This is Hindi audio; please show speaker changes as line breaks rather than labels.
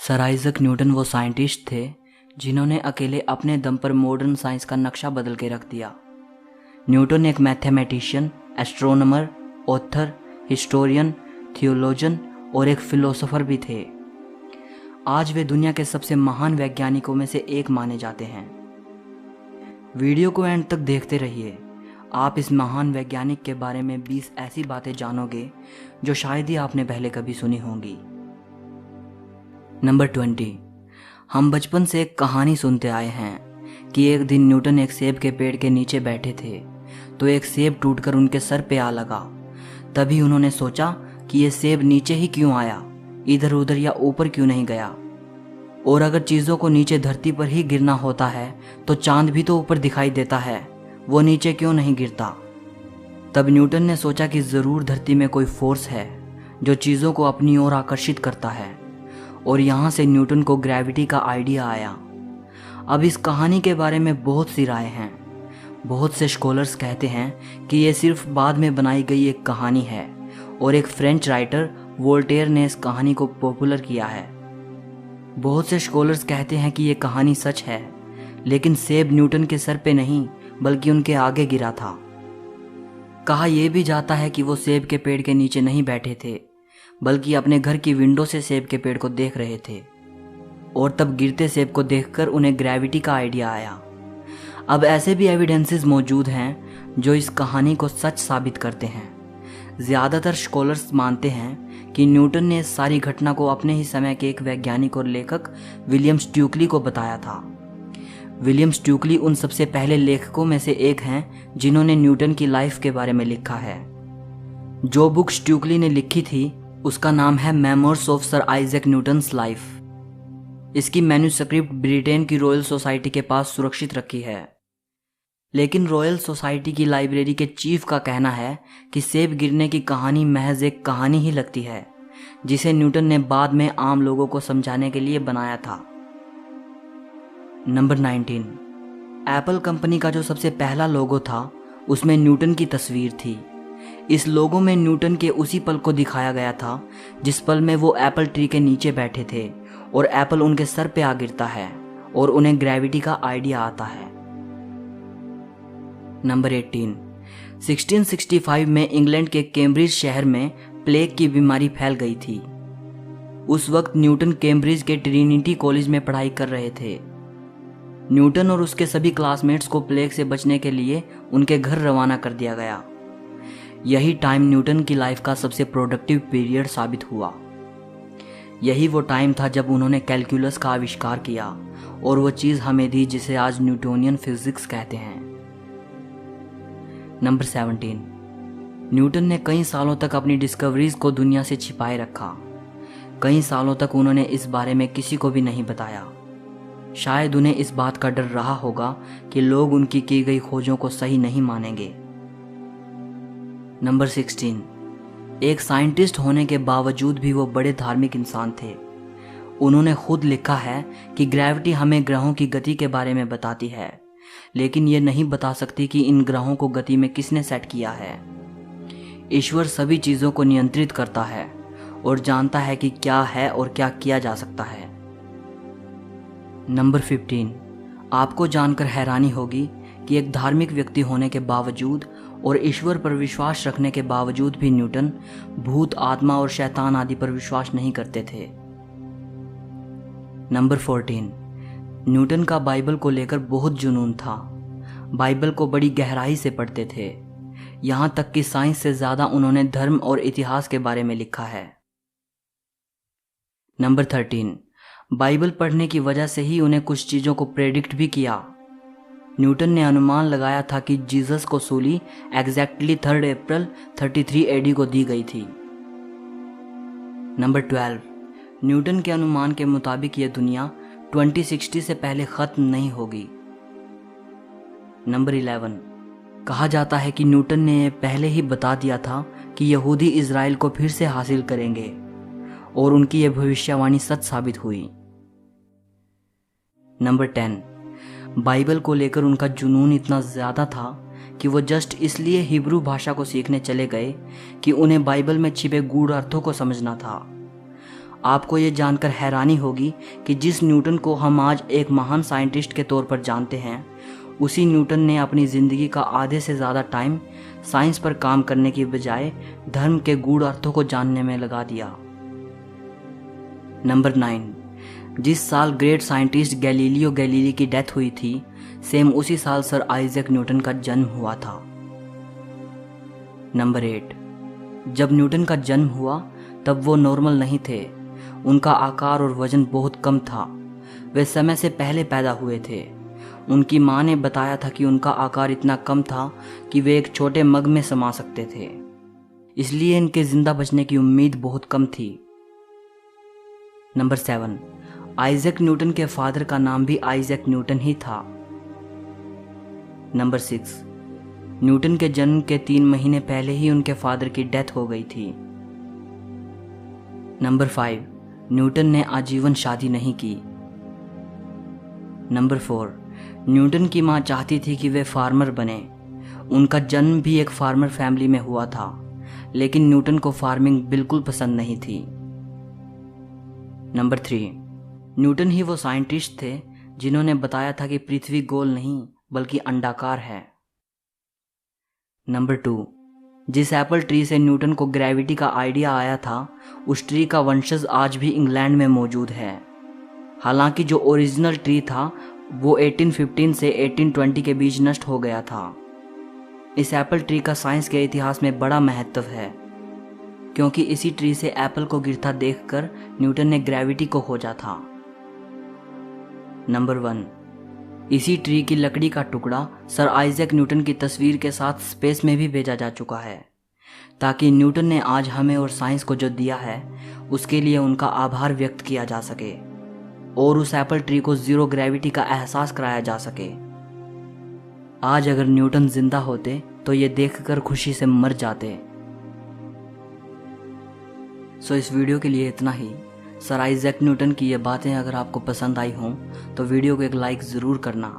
सर आइजक न्यूटन वो साइंटिस्ट थे जिन्होंने अकेले अपने दम पर मॉडर्न साइंस का नक्शा बदल के रख दिया। न्यूटन एक मैथमेटिशियन, एस्ट्रोनॉमर, ऑथर, हिस्टोरियन, थियोलॉजन और एक फिलोसोफर भी थे। आज वे दुनिया के सबसे महान वैज्ञानिकों में से एक माने जाते हैं। वीडियो को एंड तक देखते रहिए। आप इस महान वैज्ञानिक के बारे में 20 ऐसी बातें जानोगे जो शायद ही आपने पहले कभी सुनी होंगी। नंबर 20। हम बचपन से एक कहानी सुनते आए हैं कि एक दिन न्यूटन एक सेब के पेड़ के नीचे बैठे थे तो एक सेब टूटकर उनके सर पे आ लगा। तभी उन्होंने सोचा कि ये सेब नीचे ही क्यों आया, इधर उधर या ऊपर क्यों नहीं गया। और अगर चीज़ों को नीचे धरती पर ही गिरना होता है तो चांद भी तो ऊपर दिखाई देता है, वो नीचे क्यों नहीं गिरता। तब न्यूटन ने सोचा कि ज़रूर धरती में कोई फोर्स है जो चीज़ों को अपनी ओर आकर्षित करता है, और यहाँ से न्यूटन को ग्रेविटी का आइडिया आया। अब इस कहानी के बारे में बहुत सी राय हैं। बहुत से स्कॉलर्स कहते हैं कि ये सिर्फ बाद में बनाई गई एक कहानी है और एक फ्रेंच राइटर वोल्टेयर ने इस कहानी को पॉपुलर किया है। बहुत से स्कॉलर्स कहते हैं कि ये कहानी सच है, लेकिन सेब न्यूटन के सर पे नहीं बल्कि उनके आगे गिरा था। कहा यह भी जाता है कि वो सेब के पेड़ के नीचे नहीं बैठे थे बल्कि अपने घर की विंडो से सेब के पेड़ को देख रहे थे, और तब गिरते सेब को देखकर उन्हें ग्रेविटी का आइडिया आया। अब ऐसे भी एविडेंसेस मौजूद हैं जो इस कहानी को सच साबित करते हैं। ज़्यादातर स्कॉलर्स मानते हैं कि न्यूटन ने इस सारी घटना को अपने ही समय के एक वैज्ञानिक और लेखक विलियम स्ट्यूकली को बताया था। विलियम स्ट्यूकली उन सबसे पहले लेखकों में से एक हैं जिन्होंने न्यूटन की लाइफ के बारे में लिखा है। जो बुक स्ट्यूकली ने लिखी थी उसका नाम है memoirs of sir Isaac Newton's life. इसकी मैन्युस्क्रिप्ट ब्रिटेन की रॉयल सोसाइटी के पास सुरक्षित रखी है, लेकिन रॉयल सोसाइटी की लाइब्रेरी के चीफ का कहना है कि सेब गिरने की कहानी महज एक कहानी ही लगती है जिसे न्यूटन ने बाद में आम लोगों को समझाने के लिए बनाया था। नंबर 19। एप्पल कंपनी का जो सबसे पहला लोगो था उसमें न्यूटन की तस्वीर थी। इस लोगो में न्यूटन के उसी पल को दिखाया गया था जिस पल में वो एप्पल ट्री के नीचे बैठे थे और एप्पल उनके सर पे आ गिरता है और उन्हें ग्रेविटी का आइडिया आता है। नंबर 18। 1665 में इंग्लैंड के कैम्ब्रिज शहर में प्लेग की बीमारी फैल गई थी। उस वक्त न्यूटन कैम्ब्रिज के ट्रिनिटी कॉलेज में पढ़ाई कर रहे थे। न्यूटन और उसके सभी क्लासमेट्स को प्लेग से बचने के लिए उनके घर रवाना कर दिया गया। यही टाइम न्यूटन की लाइफ का सबसे प्रोडक्टिव पीरियड साबित हुआ। यही वो टाइम था जब उन्होंने कैलकुलस का आविष्कार किया और वो चीज़ हमें दी जिसे आज न्यूटोनियन फिजिक्स कहते हैं। नंबर 17। न्यूटन ने कई सालों तक अपनी डिस्कवरीज को दुनिया से छिपाए रखा। कई सालों तक उन्होंने इस बारे में किसी को भी नहीं बताया। शायद उन्हें इस बात का डर रहा होगा कि लोग उनकी की गई खोजों को सही नहीं मानेंगे। नंबर 16। एक साइंटिस्ट होने के बावजूद भी वो बड़े धार्मिक इंसान थे। उन्होंने खुद लिखा है कि ग्रेविटी हमें ग्रहों की गति के बारे में बताती है, लेकिन ये नहीं बता सकती कि इन ग्रहों को गति में किसने सेट किया है। ईश्वर सभी चीज़ों को नियंत्रित करता है और जानता है कि क्या है और क्या किया जा सकता है। नंबर 15। आपको जानकर हैरानी होगी कि एक धार्मिक व्यक्ति होने के बावजूद और ईश्वर पर विश्वास रखने के बावजूद भी न्यूटन भूत, आत्मा और शैतान आदि पर विश्वास नहीं करते थे। नंबर 14। न्यूटन का बाइबल को लेकर बहुत जुनून था। बाइबल को बड़ी गहराई से पढ़ते थे, यहाँ तक कि साइंस से ज़्यादा उन्होंने धर्म और इतिहास के बारे में लिखा है। नंबर 13। बाइबल पढ़ने की वजह से ही उन्हें कुछ चीज़ों को प्रेडिक्ट भी किया। न्यूटन ने अनुमान लगाया था कि जीसस को सूली एग्जैक्टली 3 अप्रैल 33 AD को दी गई थी। नंबर 12। न्यूटन के अनुमान के मुताबिक यह दुनिया 2060 से पहले ख़त्म नहीं होगी। नंबर 11। कहा जाता है कि न्यूटन ने यह पहले ही बता दिया था कि यहूदी इज़राइल को फिर से हासिल करेंगे, और उनकी यह भविष्यवाणी सच साबित हुई। नंबर 10। बाइबल को लेकर उनका जुनून इतना ज़्यादा था कि वो जस्ट इसलिए हिब्रू भाषा को सीखने चले गए कि उन्हें बाइबल में छिपे गूढ़ अर्थों को समझना था। आपको ये जानकर हैरानी होगी कि जिस न्यूटन को हम आज एक महान साइंटिस्ट के तौर पर जानते हैं, उसी न्यूटन ने अपनी ज़िंदगी का आधे से ज़्यादा टाइम साइंस पर काम करने की बजाय धर्म के गूढ़ अर्थों को जानने में लगा दिया। नंबर 9, जिस साल ग्रेट साइंटिस्ट गैलीलियो गैलीली की डेथ हुई थी, सेम उसी साल सर आइजैक न्यूटन का जन्म हुआ था। नंबर 8, जब न्यूटन का जन्म हुआ तब वो नॉर्मल नहीं थे। उनका आकार और वजन बहुत कम था। वे समय से पहले पैदा हुए थे। उनकी मां ने बताया था कि उनका आकार इतना कम था कि वे एक छोटे मग में समा सकते थे, इसलिए इनके जिंदा बचने की उम्मीद बहुत कम थी। नंबर 7, आइजैक न्यूटन के फादर का नाम भी आइजैक न्यूटन ही था। नंबर 6, न्यूटन के जन्म के 3 महीने पहले ही उनके फादर की डेथ हो गई थी। नंबर 5, न्यूटन ने आजीवन शादी नहीं की। नंबर 4, न्यूटन की मां चाहती थी कि वे फार्मर बने। उनका जन्म भी एक फार्मर फैमिली में हुआ था, लेकिन न्यूटन को फार्मिंग बिल्कुल पसंद नहीं थी। नंबर 3, न्यूटन ही वो साइंटिस्ट थे जिन्होंने बताया था कि पृथ्वी गोल नहीं बल्कि अंडाकार है। नंबर 2, जिस एप्पल ट्री से न्यूटन को ग्रेविटी का आइडिया आया था, उस ट्री का वंशज आज भी इंग्लैंड में मौजूद है। हालांकि जो ओरिजिनल ट्री था वो 1815 से 1820 के बीच नष्ट हो गया था। इस एप्पल ट्री का साइंस के इतिहास में बड़ा महत्व है, क्योंकि इसी ट्री से एप्पल को गिरता देखकर न्यूटन ने ग्रेविटी को खोजा था। नंबर 1, इसी ट्री की लकड़ी का टुकड़ा सर आइजैक न्यूटन की तस्वीर के साथ स्पेस में भी भेजा जा चुका है, ताकि न्यूटन ने आज हमें और साइंस को जो दिया है उसके लिए उनका आभार व्यक्त किया जा सके और उस एप्पल ट्री को जीरो ग्रेविटी का एहसास कराया जा सके। आज अगर न्यूटन जिंदा होते तो ये देखकर खुशी से मर जाते। सो इस वीडियो के लिए इतना ही। सर आइजैक न्यूटन की ये बातें अगर आपको पसंद आई हों तो वीडियो को एक लाइक ज़रूर करना।